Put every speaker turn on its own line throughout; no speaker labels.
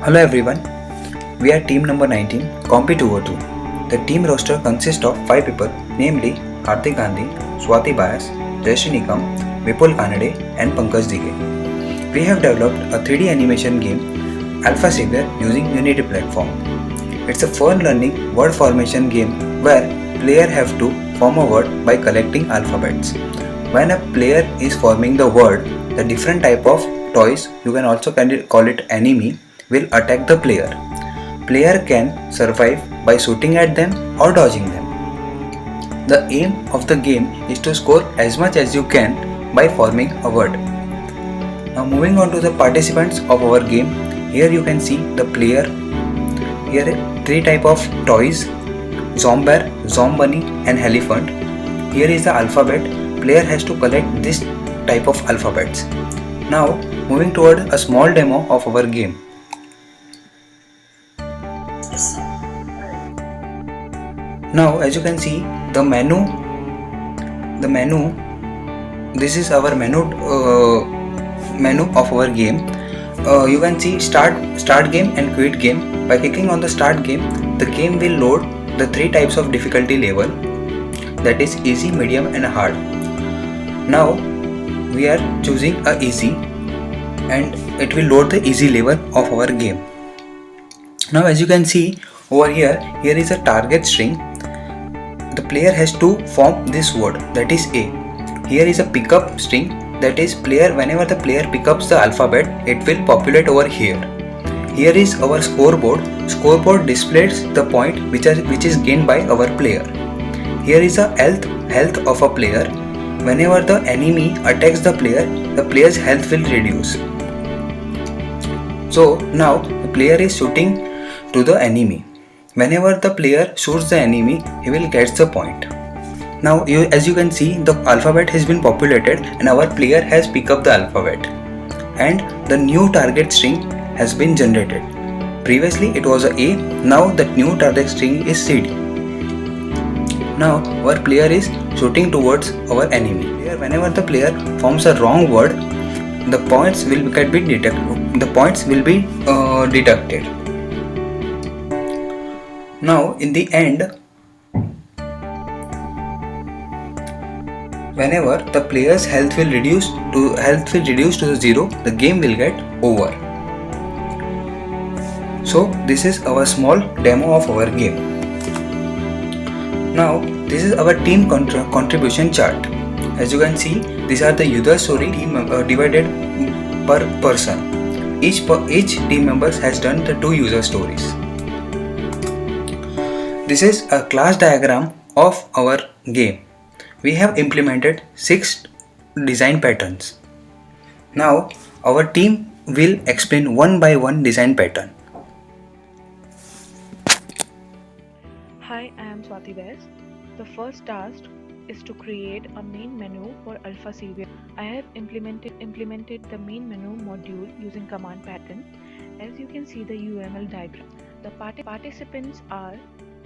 Hello everyone, we are team number 19, Compi 202. The team roster consists of 5 people, namely Hardik Gandhi, Swati Bias, Jayashree Nikam, Vipul Kanade and Pankaj Dige. We have developed a 3D animation game, Alpha Savior, using Unity platform. It's a fun learning word formation game where player have to form a word by collecting alphabets. When a player is forming the word, the different type of toys, you can also call it enemy, will attack the player. Player can survive by shooting at them or dodging them. The aim of the game is to score as much as you can by forming a word. Now moving on to the participants of our game, here you can see the player. Here 3 type of toys, Zombear, Zombunny and Elephant. Here is the alphabet. Player has to collect this type of alphabets. Now moving toward a small demo of our game. Now as you can see the menu, this is our menu of our game. You can see start game and quit game. By clicking on the start game, the game will load the 3 types of difficulty level, that is easy, medium and hard. Now we are choosing a easy and it will load the easy level of our game. Now as you can see over here is a target string. The player has to form this word, that is A. Here is a pickup string, that is player, whenever the player pickups the alphabet, it will populate over here. Here is our scoreboard. Scoreboard displays the point which is gained by our player. Here is a health of a player. Whenever the enemy attacks the player's health will reduce. So now the player is shooting to the enemy. Whenever the player shoots the enemy, he will get the point. Now as you can see, the alphabet has been populated and our player has picked up the alphabet. And the new target string has been generated. Previously it was a A, now the new target string is CD. Now our player is shooting towards our enemy. Whenever the player forms a wrong word, the points will be deducted. Now in the end, whenever the player's health will reduce to 0, the game will get over. So this is our small demo of our game. Now this is our team contribution chart. As you can see, these are the user story divided per person. Each team members has done the 2 user stories. This is a class diagram of our game. We have implemented 6 design patterns. Now our team will explain one by one design pattern.
Hi, I am Swati Bias. The first task is to create a main menu for Alpha Savior. I have implemented the main menu module using command pattern. As you can see the UML diagram. The participants are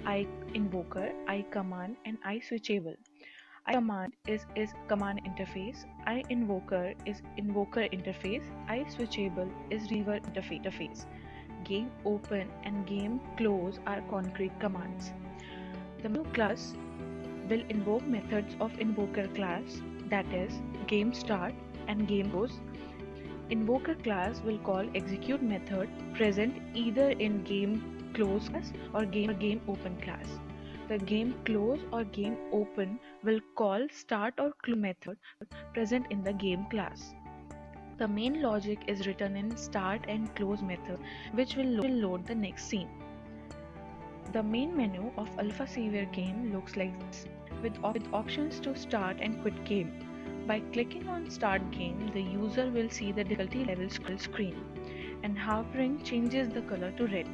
IInvoker, ICommand and ISwitchable. ICommand is command interface, IInvoker is invoker interface, ISwitchable is receiver interface. Game open and game close are concrete commands. The new class will invoke methods of invoker class, that is game start and game close. Invoker class will call execute method present either in game close class or game open class. The game close or game open will call start or close method present in the game class. The main logic is written in start and close method, which will load the next scene. The main menu of Alpha Savior game looks like this, with options to start and quit game. By clicking on start game, the user will see the difficulty level screen, and hovering changes the color to red.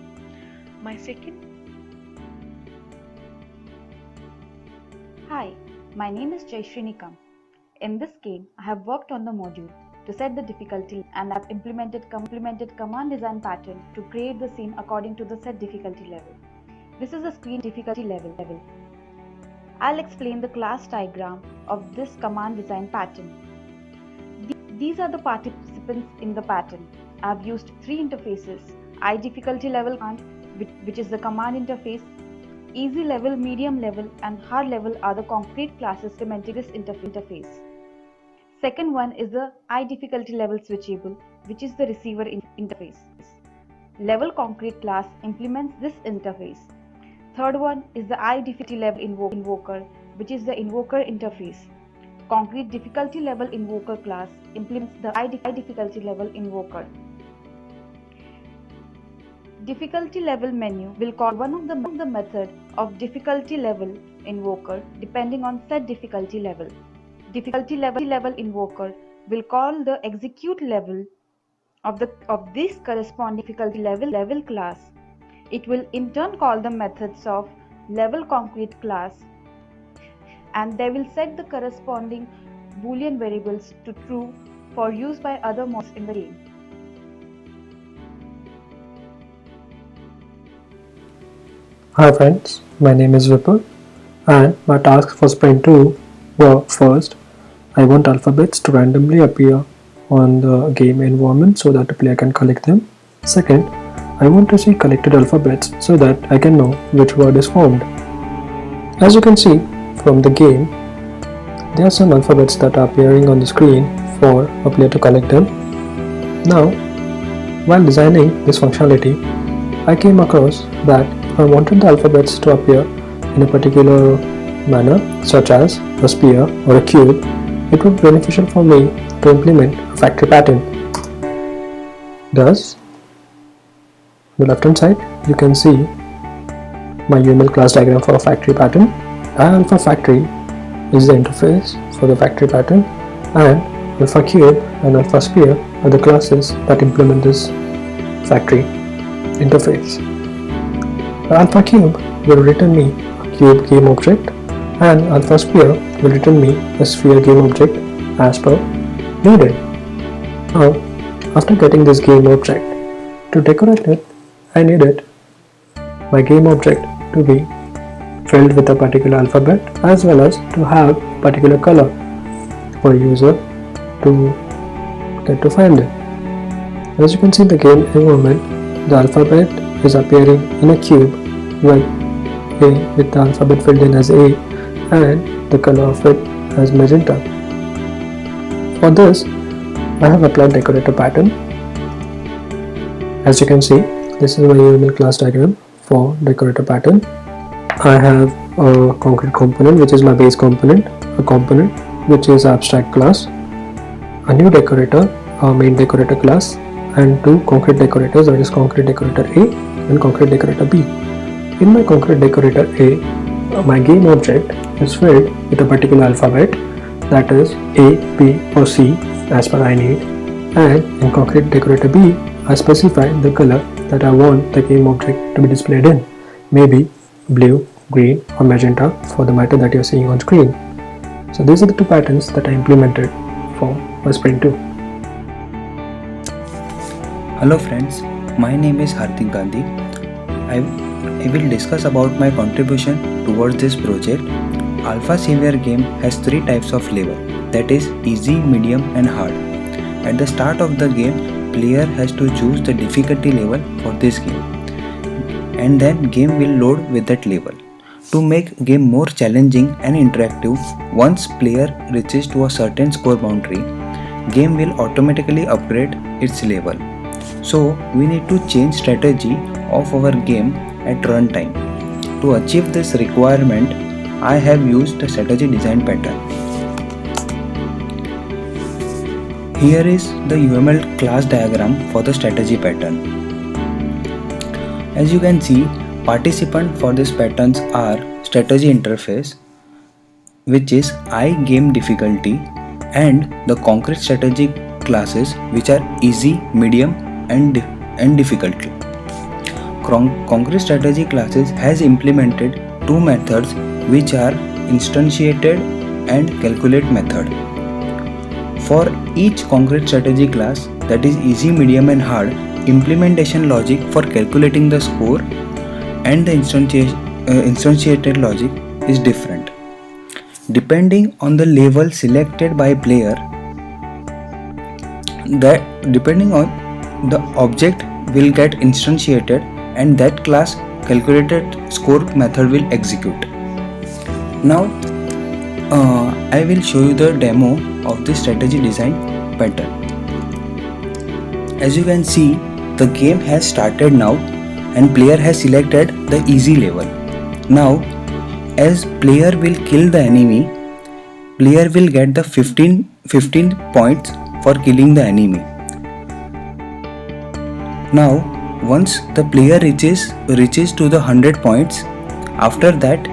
Hi, my name is Jayashree Nikam. In this game, I have worked on the module to set the difficulty and I have implemented command design pattern to create the scene according to the set difficulty level. This is the screen difficulty level. I'll explain the class diagram of this command design pattern. These are the participants in the pattern. I've used 3 interfaces I difficulty level command, which is the command interface. Easy level, medium level, and hard level are the concrete classes implementing this interface. Second one is the I difficulty level switchable, which is the receiver interface. Level concrete class implements this interface. Third one is the I difficulty level invoker, which is the invoker interface. Concrete difficulty level invoker class implements the I difficulty level invoker. Difficulty level menu will call one of the method of difficulty level invoker depending on set difficulty level. Difficulty level invoker will call the execute level of this corresponding difficulty level class. It will in turn call the methods of level concrete class, and they will set the corresponding boolean variables to true for use by other mods in the game.
Hi friends, my name is Vipul and my tasks for Sprint 2 were: first, I want alphabets to randomly appear on the game environment so that the player can collect them. Second, I want to see collected alphabets so that I can know which word is formed. As you can see from the game, there are some alphabets that are appearing on the screen for a player to collect them. Now, while designing this functionality, I came across that if I wanted the alphabets to appear in a particular manner, such as a sphere or a cube, it would be beneficial for me to implement a factory pattern. Thus, on the left hand side, you can see my UML class diagram for a factory pattern. Alpha factory is the interface for the factory pattern, and alpha cube and alpha sphere are the classes that implement this factory interface. The alpha cube will return me a cube game object, and alpha sphere will return me a sphere game object as per needed. Now, after getting this game object, to decorate it, I needed my game object to be filled with a particular alphabet as well as to have a particular color for user to get to find it. As you can see in the game environment, the alphabet is appearing in a cube with the alphabet filled in as A and the color of it as magenta. For this, I have applied decorator pattern. As you can see, this is my UML class diagram for decorator pattern. I have a concrete component which is my base component, a component which is abstract class, a new decorator, a main decorator class, and two concrete decorators, that is concrete decorator A and concrete decorator B. In my concrete decorator A, my game object is filled with a particular alphabet, that is A, B or C as per I need, and in concrete decorator B, I specify the color that I want the game object to be displayed in, maybe blue, green or magenta for the matter that you are seeing on screen. So these are the two patterns that I implemented for my Sprint 2.
Hello friends, my name is Hardik Gandhi. I will discuss about my contribution towards this project. Alpha Savior game has three types of level, that is easy, medium and hard. At the start of the game, player has to choose the difficulty level for this game, and then game will load with that level. To make game more challenging and interactive, once player reaches to a certain score boundary, game will automatically upgrade its level. So we need to change strategy of our game at runtime. To achieve this requirement, I have used a strategy design pattern. Here is the UML class diagram for the strategy pattern. As you can see, participants for these patterns are strategy interface, which is I game difficulty, and the concrete strategy classes, which are easy, medium and difficulty. Concrete strategy classes has implemented two methods, which are instantiated and calculate method. For each concrete strategy class, that is easy, medium and hard, implementation logic for calculating the score and the instantiated logic is different. Depending on the level selected by player, depending on the object will get instantiated and that class calculated score method will execute. Now I will show you the demo of the strategy design pattern. As you can see, the game has started now and player has selected the easy level. Now as player will kill the enemy, player will get the 15 points for killing the enemy. Now once the player reaches to the 100 points, after that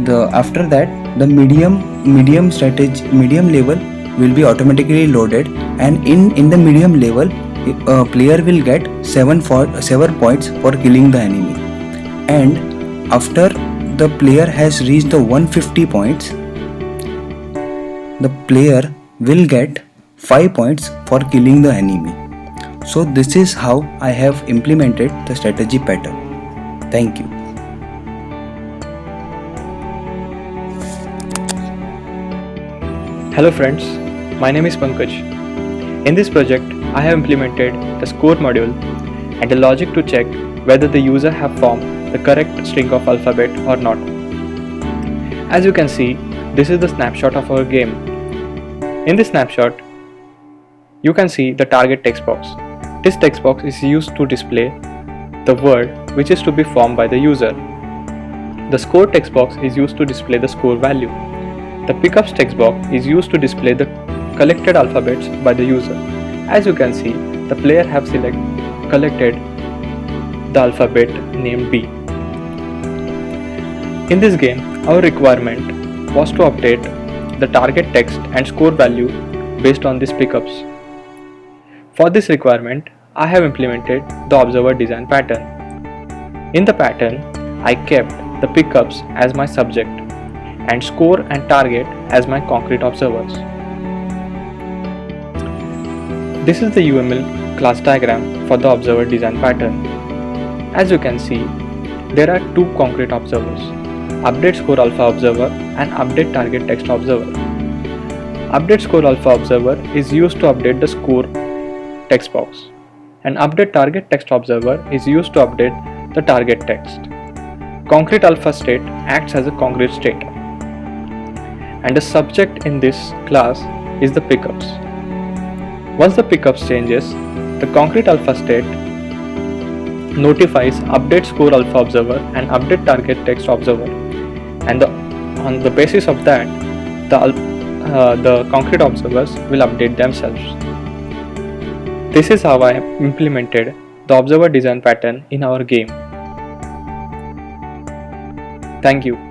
the medium level will be automatically loaded, and in the medium level player will get 7 points for killing the enemy. And after the player has reached the 150 points, the player will get 5 points for killing the enemy. So this is how I have implemented the strategy pattern. Thank you.
Hello friends, my name is Pankaj. In this project, I have implemented the score module and the logic to check whether the user have formed the correct string of alphabet or not. As you can see, this is the snapshot of our game. In this snapshot, you can see the target text box. This text box is used to display the word which is to be formed by the user. The score text box is used to display the score value. The pickups text box is used to display the collected alphabets by the user. As you can see, the player have collected the alphabet named B. In this game, our requirement was to update the target text and score value based on these pickups. For this requirement, I have implemented the observer design pattern. In the pattern, I kept the pickups as my subject and score and target as my concrete observers. This is the UML class diagram for the observer design pattern. As you can see, there are two concrete observers, update score alpha observer and update target text observer. Update score alpha observer is used to update the score text box, and update target text observer is used to update the target text. Concrete alpha state acts as a concrete state, and the subject in this class is the pickups. Once the pickups changes, the concrete alpha state notifies update score alpha observer and update target text observer, and on the basis of that, the concrete observers will update themselves. This is how I implemented the observer design pattern in our game. Thank you.